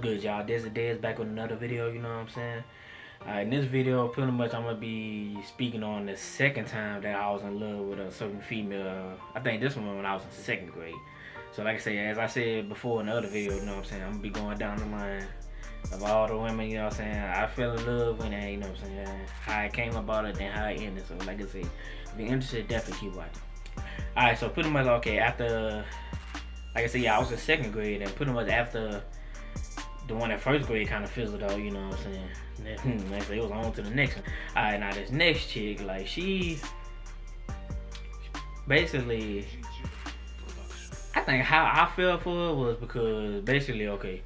good, y'all? This is Dez back with another video, you know what I'm saying? In this video, pretty much I'm going to be speaking on the second time that I was in love with a certain female. I think this one when I was in second grade. So like I say, as I said before in the other video, you know what I'm saying? I'm going to be going down the line of all the women, you know what I'm saying? I fell in love with that, you know what I'm saying? How it came about it, then how it ended. So like I say, if you're interested, definitely keep watching. Alright, so pretty much, okay, after, like I said, yeah, I was in second grade, and pretty much after the one in first grade kind of fizzled out, you know what I'm saying? Like I said, it was on to the next one. Alright, now this next chick, like, she basically, I think how I fell for her was because basically, okay,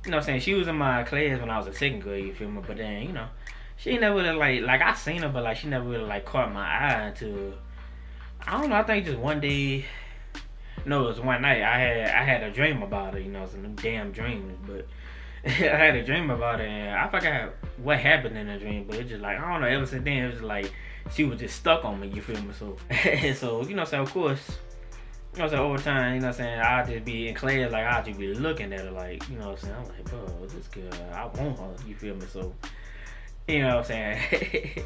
you know what I'm saying, she was in my class when I was in second grade, you feel me? But then, you know, she never really, like I seen her, but like, she never really, like, caught my eye until, I don't know, I think just one day, no, it was one night, I had a dream about her, you know, some damn dreams, but I had a dream about her, and I forgot what happened in the dream, but it just like, I don't know, ever since then, it was like, she was just stuck on me, you feel me? So, so, you know what I'm saying, of course, you know what I'm saying, over time, you know what I'm saying, I'll just be in class, like, I'll just be looking at her, like, you know what I'm saying, I'm like, bro, this girl, I want her, you feel me? So, you know what I'm saying,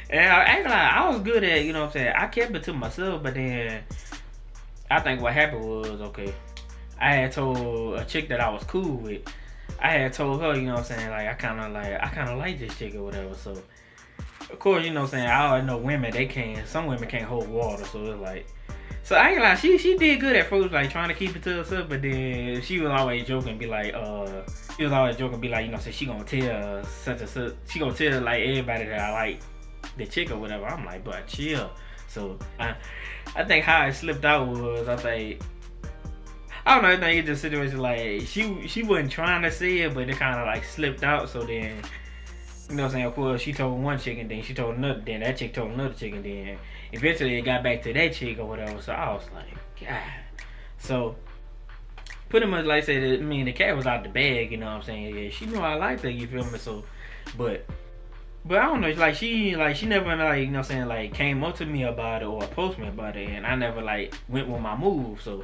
and I ain't gonna lie, I was good at, you know what I'm saying, I kept it to myself, but then, I think what happened was, okay, I had told a chick that I was cool with, I had told her, you know what I'm saying, like, I kind of like this chick or whatever, so, of course, you know what I'm saying, I already know women, some women can't hold water, so it's like, so I ain't gonna lie, she did good at first, like, trying to keep it to herself, but then she was always joking, be like, you know, so she gonna tell such and such, she gonna tell, like, everybody that I like the chick or whatever. I'm like, but chill. So, I think how it slipped out was, I don't know, I think it's just a situation like, she wasn't trying to say it, but it kind of like slipped out, so then, you know what I'm saying, of course, she told one chick, and then she told another, then that chick told another chick, and then eventually it got back to that chick or whatever, so I was like, God. So, pretty much like I said, I mean, the cat was out the bag, you know what I'm saying, yeah, she knew I liked her, you feel me, so, but I don't know, like she never, like, you know what I'm saying, like, came up to me about it or approached me about it, and I never, like, went with my move, so,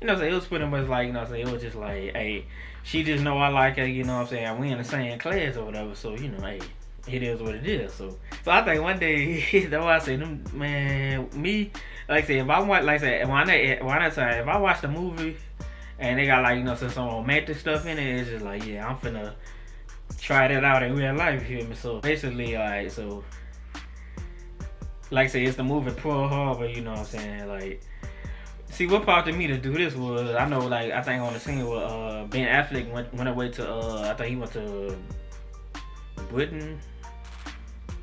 you know what I'm saying, it was pretty much like, you know what I'm saying, it was just like, hey, she just know I like her, you know what I'm saying, we in the same class or whatever, so, you know, hey, it is what it is, so I think one day, that's why I say, man, me, like I said, if I watch, like I said, if I watch the movie, and they got, like, you know, some romantic stuff in it, it's just like, yeah, I'm finna try that out in real life, you feel me? So basically, alright, so like I say, it's the movie Pearl Harbor, you know what I'm saying? Like, see, what prompted me to do this was, I know, like, I think on the scene where Ben Affleck went away to, I think he went to Britain.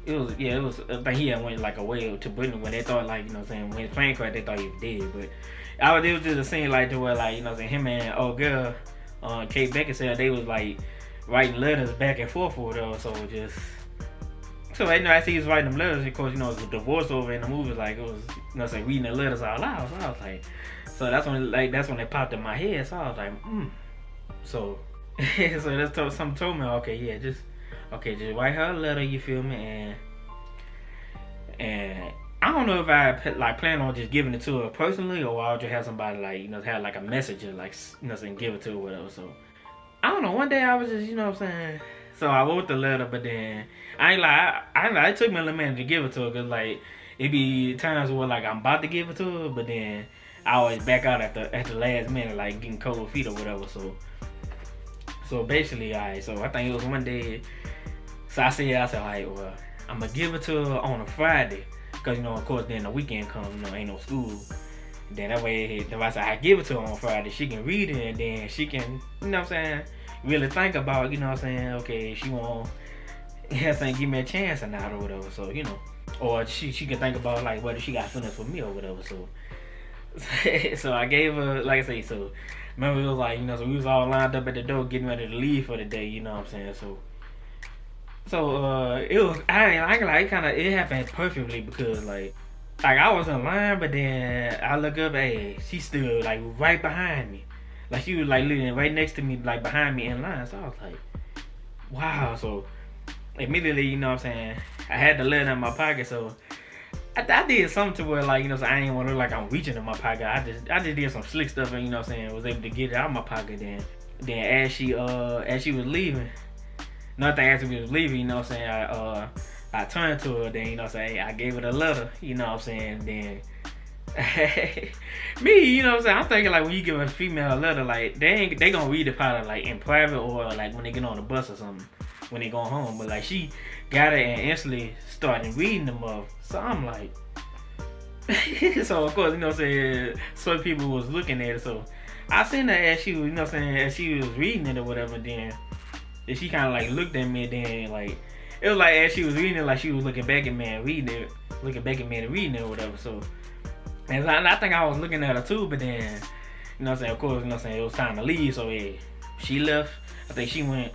It was, I think he had went, like, away to Britain when they thought, like, you know what I'm saying, when his plane crashed, they thought he was dead, but it was just a scene, like, to where, like, you know what I'm saying, him and old girl, Kate Beckinsale, they was, like, writing letters back and forth with her, so you know, as he was writing them letters, of course, you know, it was the voiceover in the movie, like, it was, you know, say reading the letters out loud, so I was like, so that's when it popped in my head, so I was like, so, so that's something told me, okay, yeah, just write her a letter, you feel me, and I don't know if I, like, plan on just giving it to her personally, or I'll just have somebody, like, you know, have, like, a messenger, like, you know, saying, give it to her, whatever, so, I don't know, one day I was just, you know what I'm saying, so I wrote the letter, but then, I ain't lie, it took me a little minute to give it to her, cause, like, it be times where, like, I'm about to give it to her, but then I always back out at the last minute, like, getting cold feet or whatever, so basically, so I think it was one day, so I said, alright, well, I'm gonna give it to her on a Friday, cause, you know, of course, then the weekend comes, you know, ain't no school. Then that way, if I say I give it to her on Friday, she can read it, and then she can, you know what I'm saying, really think about, you know what I'm saying, okay, she won't, you know what I'm saying, give me a chance or not or whatever, so, you know, or she can think about, like, whether she got feelings for me or whatever, so, so I gave her, like I say, so, remember it was like, you know, so we was all lined up at the door getting ready to leave for the day, you know what I'm saying, so, it was, I ain't like, it happened perfectly because, like, I was in line, but then I look up, hey, she stood, like, right behind me. Like, she was, like, literally right next to me, like, behind me in line. So I was like, wow. So, immediately, you know what I'm saying, I had the letter in my pocket, so I did something to where, like, you know, so I didn't want to look like I'm reaching in my pocket. I just did some slick stuff and, you know what I'm saying, was able to get it out of my pocket then. Then as she was leaving, nothing as we was leaving, you know what I'm saying, I turned to her, then you know what I'm saying, I gave her the letter, you know what I'm saying, then me, you know what I'm saying, I'm thinking like when you give a female a letter, like they gonna read it probably like in private or like when they get on the bus or something, when they go home. But like she got it and instantly started reading them up. So I'm like so of course, you know what I'm saying, some people was looking at it. So I seen her as she was, you know what I'm saying, as she was reading it or whatever, then she kind of like looked at me, and then like it was like as she was reading it, like she was looking back at me and reading it, or whatever. So and I think I was looking at her too, but then you know what I'm saying, of course, you know what I'm saying, it was time to leave. So yeah, she left. I think she went.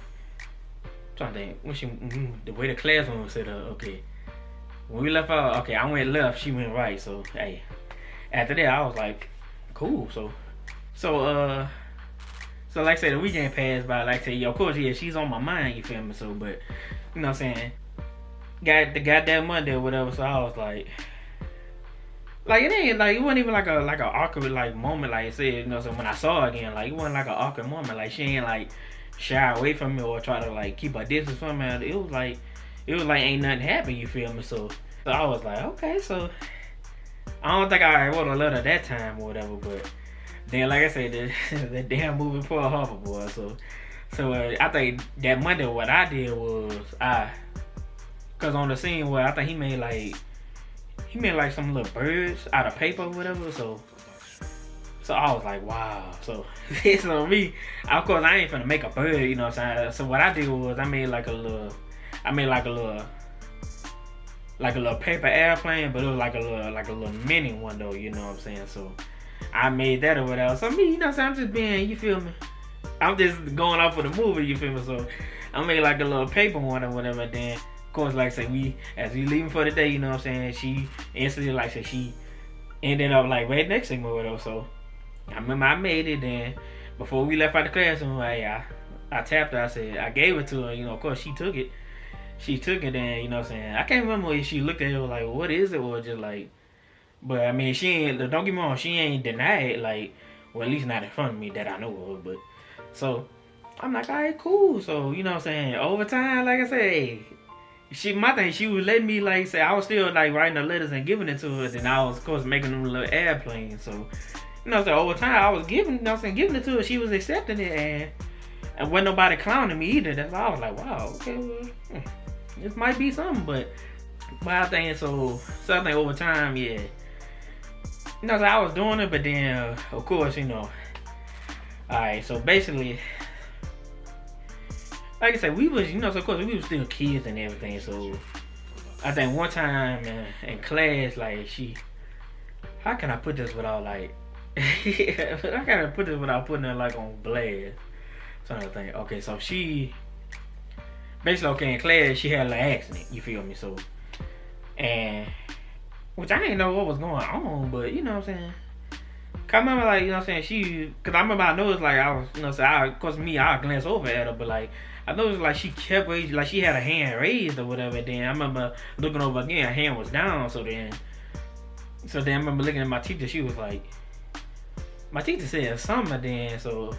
I'm trying to think when she the way the classroom was set up. Okay, when we left out, okay, I went left, she went right. So hey, after that I was like, cool. So like I said, the weekend passed by. Like I said, of course, yeah, she's on my mind. You feel me? So, but you know what I'm saying, got that Monday or whatever. So I was like it ain't like, it wasn't even like a awkward like moment. Like I said, you know, so when I saw her again, like it wasn't like an awkward moment. Like she ain't like shy away from me or try to like keep her distance from me. It was like ain't nothing happened. You feel me? So I was like, okay. So I don't think I wrote a letter that time or whatever, but then like I said, the damn movie Pearl Harbor, boy. So I think that Monday what I did was cause on the scene where I think he made like some little birds out of paper or whatever. So I was like, wow. So so me, of course, I ain't finna make a bird, you know what I'm saying. So what I did was I made like a little paper airplane, but it was like a little mini one though, you know what I'm saying. So I made that or whatever. So me, you know what I'm saying, I'm just being, you feel me, I'm just going off of the movie, you feel me. So I made like a little paper one or whatever. Then of course, like I say, as we leaving for the day, you know what I'm saying, she instantly, like I said, she ended up like right next to me or whatever. So I remember I made it. Then before we left out the classroom, I tapped her. I said, I gave it to her. You know, of course she took it. And you know what I'm saying, I can't remember if she looked at it like, what is it, or just like, but I mean, she ain't, don't get me wrong, she ain't denied, like, well, at least not in front of me that I know of. But so I'm like, all right, cool. So you know what I'm saying, over time, like I said, my thing, she was letting me, like say, I was still like writing the letters and giving it to her, and I was of course making them little airplanes. So you know what I'm saying, over time I was giving it to her. She was accepting it, and wasn't nobody clowning me either. That's all. I was like, wow, okay, well, this might be something. But I think so I think over time, yeah, you know, so I was doing it, but then of course, you know, alright, so basically, like I said, we was, you know, so of course we was still kids and everything. So I think one time in class, like how can I put this without like, how can I put this without putting it like on blast? Trying to think. Okay, so she basically, okay, in class she had an accident. You feel me? So, and which I didn't know what was going on, but you know what I'm saying. Cause I remember, like, you know what I'm saying, cause I remember I noticed, like, I was, you know, so of course I glanced over at her, but like I noticed, like, she kept raising, like she had her hand raised or whatever. Then I remember looking over again, her hand was down. So then I remember looking at my teacher. She was like, my teacher said something. Then so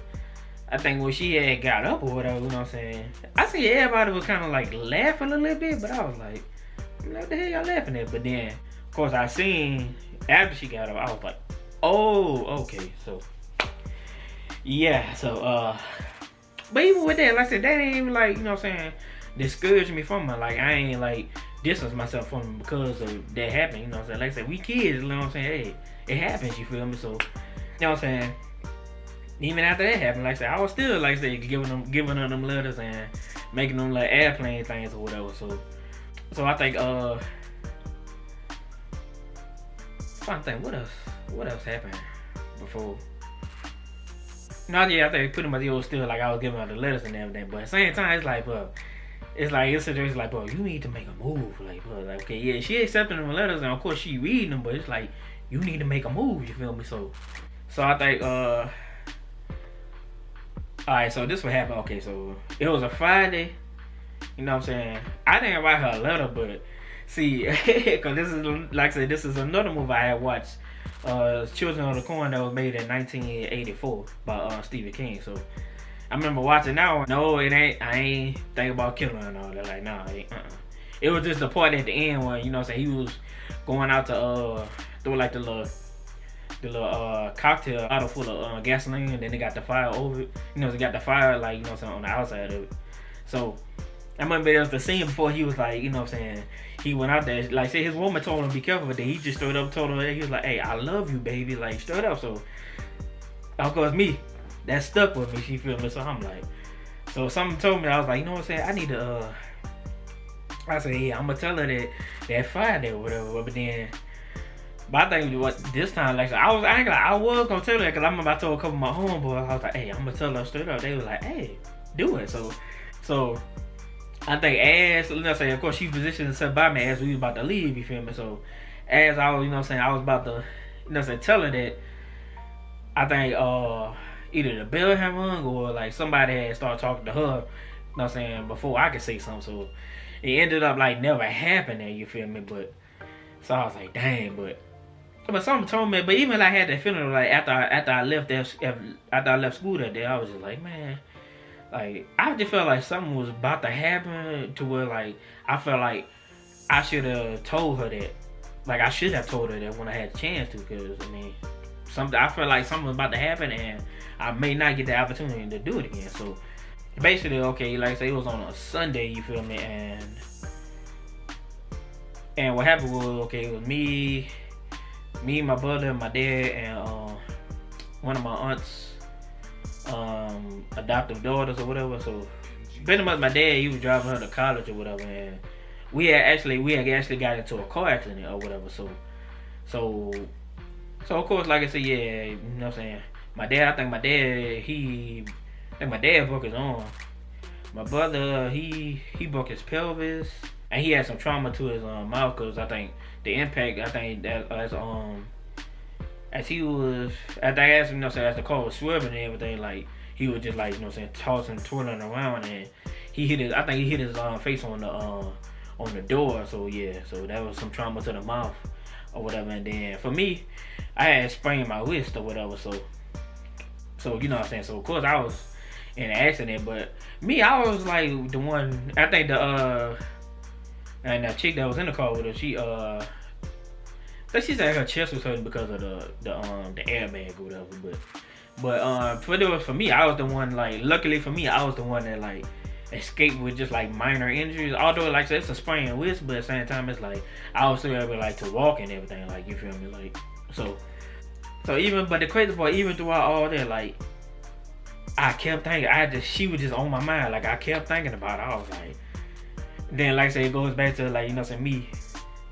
I think when she had got up or whatever, you know what I'm saying, I see everybody was kind of like laughing a little bit, but I was like, what the hell y'all laughing at? But then, of course, I seen after she got up, I was like, oh, okay, so yeah, so but even with that, like I said, that ain't even like, you know what I'm saying, discourage me from her. Like I ain't like distance myself from her because of that happened, you know what I'm saying. Like I said, we kids, you know what I'm saying, hey, it happens, you feel me? So, you know what I'm saying, even after that happened, like I said, I was still, like I said, giving her them letters and making them like airplane things or whatever. So I think trying to think what else happened before. No, yeah, I think pretty much it was still like I was giving her the letters and everything, but at the same time, it's like, bro, it's like, bro, you need to make a move, like, bro, like, okay, yeah, she accepting them letters and of course she reading them, but it's like you need to make a move, you feel me? So I think alright, so this what happened. Okay, so it was a Friday. You know what I'm saying? I didn't write her a letter, but see, because this is, like I said, this is another movie I had watched. Children of the Corn that was made in 1984 by Stephen King. So I remember watching that one. No, it ain't. I ain't think about killing her and all that. Like, nah, it ain't. It was just the part at the end when, you know what I'm saying, he was going out to throw like the little cocktail bottle full of gasoline, and then they got the fire over it. You know, they got the fire, like, you know what I'm saying, on the outside of it. So I remember there was the scene before he was like, you know what I'm saying, he went out there, like, say his woman told him to be careful, but then he just straight up told her, he was like, hey, I love you, baby, like, straight up. So of course me, that stuck with me, she feel me. So I'm like, so something told me, I was like, you know what I'm saying, I need to I said, yeah, I'm gonna tell her that fire there or whatever. But then, but I think what this time, like, I was gonna tell her, because I remember I told a couple of my homeboys, I was like, hey, I'm gonna tell her straight up. They was like, hey, do it. So I think as, you know what I'm saying, of course she positioned herself by me as we was about to leave, you feel me? So as I was, you know what I'm saying, I was about to, you know what I'm saying, tell her that, I think either the bell had rung or like somebody had started talking to her, you know what I'm saying, before I could say something. So it ended up like never happening, you feel me? But so I was like, dang, but something told me. But even I had that feeling like after I left school that day, I was just like, man, like I just felt like something was about to happen to where like I felt like I should have told her that. Like I should have told her that when I had the chance to, because I mean, I felt like something was about to happen and I may not get the opportunity to do it again. So basically, okay, like I say, it was on a Sunday, you feel me, and what happened was, okay, it was me, my brother, my dad, and one of my aunt's adoptive daughters or whatever. So pretty much my dad, he was driving her to college or whatever, and we had actually got into a car accident or whatever. So of course, like I said, yeah, you know what I'm saying, my dad broke his arm. My brother, he broke his pelvis, and he had some trauma to his mouth, because I think the impact, I think that as he was, as you know, as the car was swerving and everything, like he was just like, you know, saying, tossing, twirling around, and he hit his face on the door. So yeah, so that was some trauma to the mouth or whatever. And then for me, I had sprained my wrist or whatever. So you know what I'm saying. So of course I was in an accident, but me, I was like the one. I think and the chick that was in the car with her, she she said her chest was hurting because of the airbag or whatever. But for me, I was the one, like, luckily for me, I was the one that like escaped with just like minor injuries. Although like it's a sprained wrist, but at the same time it's like I was still able like to walk and everything, like, you feel me, like so even, but the crazy part, even throughout all that, like I kept thinking, she was just on my mind, like I kept thinking about it. I was like, then like I say, it goes back to like, you know what I'm saying, me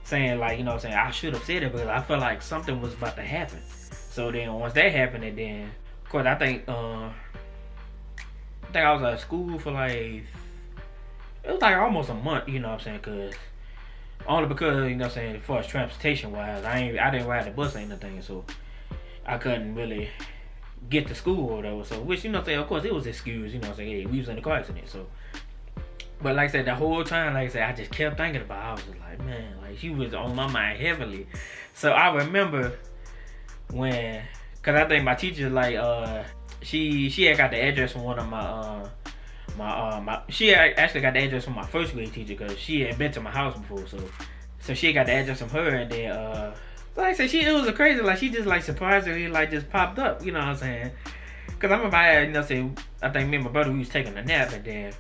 saying like, you know what I'm saying, I should have said it because I felt like something was about to happen. So then once that happened, and then of course I think I was at school for like, it was like almost a month, you know what I'm saying, only because, you know what I'm saying, as far as transportation wise, I didn't ride the bus or anything, so I couldn't really get to school or whatever. So which, you know what I'm saying, of course it was excused, you know what I'm saying, hey, we was in a car accident. So but like I said, the whole time, like I said, I just kept thinking about it. I was just like, man, like she was on my mind heavily. So I remember when, cause I think my teacher, like she had got the address from one of she had actually got the address from my first grade teacher, cause she had been to my house before. So she had got the address from her, and then like I said, it was a crazy, like she just like surprisingly like just popped up, you know what I'm saying? Cause I remember you know, say, I think me and my brother, we was taking a nap, and then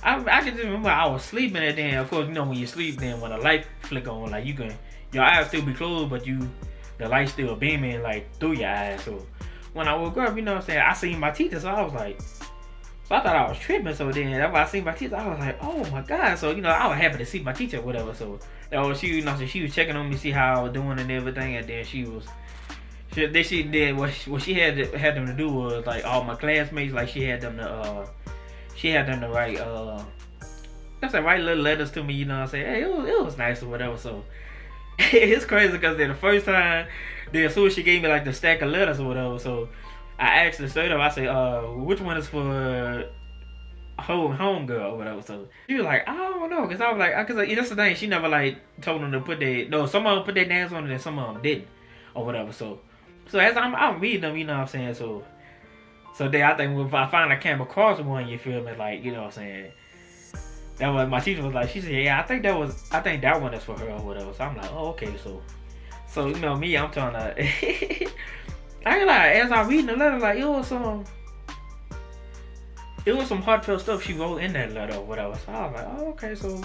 I can just remember I was sleeping, and then of course, you know, when you sleep, then when the light flick on, like your eyes still be closed, but the light still beaming like through your eyes. So when I woke up, you know what I'm saying, I seen my teacher, so I was like, so I thought I was tripping. So then that's why I seen my teacher, I was like, oh my god. So, you know, I was happy to see my teacher or whatever. So she, you know, so she was checking on me, see how I was doing and everything, and then she did what she had them to do was, like, all my classmates, like she had them to write write little letters to me, you know what I'm saying? Hey, it was nice or whatever. So it's crazy because then the first time, then as soon as she gave me like the stack of letters or whatever, so I asked her straight up, I said, which one is for home girl or whatever. So she was like, I don't know, because I was like, because that's the thing, she never like told them to put some of them put their names on it and some of them didn't or whatever. So as I'm reading them, you know what I'm saying, so So then I think if I finally came across one, you feel me, like, you know what I'm saying? That was my teacher was like, she said, yeah, I think that one is for her or whatever. So I'm like, oh, okay, so you know me, I'm trying to. I ain't like, as I reading the letter, like it was some heartfelt stuff she wrote in that letter or whatever. So I was like, oh, okay, so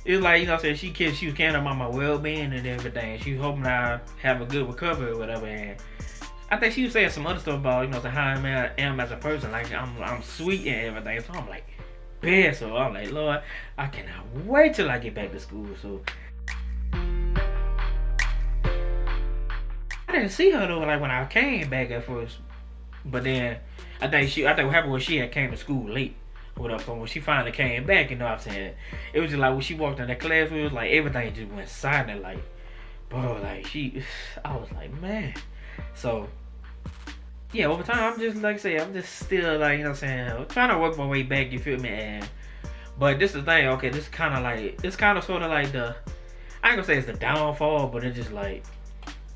it was like, you know what I'm saying, she was caring about my well being and everything. She was hoping I have a good recovery or whatever. And I think she was saying some other stuff about, you know, how I am as a person, like I'm sweet and everything. So I'm like, bad. So I'm like, Lord, I cannot wait till I get back to school. So I didn't see her though, like when I came back at first. But then I think what happened was she had came to school late. Whatever. So when she finally came back, you know what I'm saying, it was just like when she walked in the class, it was like everything just went silent. Like, bro, like I was like, man. So yeah, over time, I'm just like I say, I'm just still like, you know what I'm saying, I'm trying to work my way back. You feel me? And but this is the thing. Okay, this is kind of like, it's kind of sort of like I ain't gonna say it's the downfall, but it's just like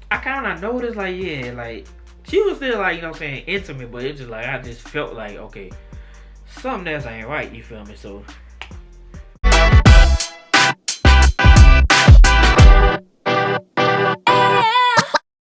I kind of noticed, like, yeah, like she was still like, you know what I'm saying, intimate, but it's just like I just felt like, okay, something else ain't right. You feel me? So